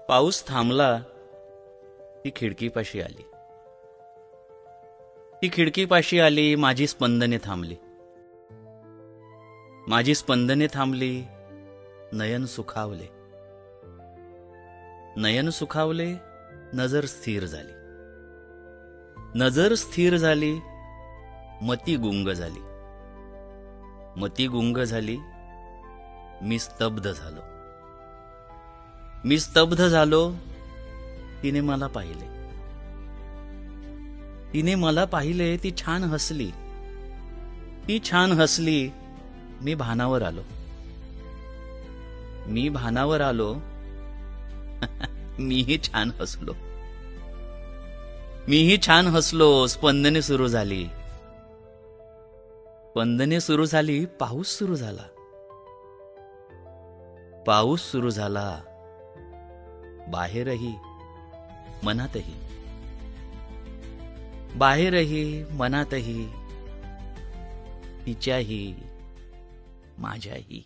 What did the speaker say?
पाऊस थांबला. ती खिडकीपाशी आली. ती खिडकीपाशी आली. माझी स्पंदने थांबली. माझी स्पंदने थांबली. नयन सुखावले. नयन सुखावले. नजर स्थिर झाली. नजर स्थिर झाली. मती गुंग झाली. मती गुंग झाली. मी स्तब्ध झालो. मी स्तब्ध झालो. तिने मला पाहिले. तिने मला पाहिले. ती छान हसली. ती छान हसली. मी भानावर आलो. मी भानावर आलो. मीही छान हसलो. मीही छान हसलो. स्पंदने सुरू झाली. स्पंदने सुरू झाली. पाऊस सुरू झाला. पाऊस सुरू झाला. बाहेरही मनातही. बाहेरही मनातही. तिच्याही माझ्याही.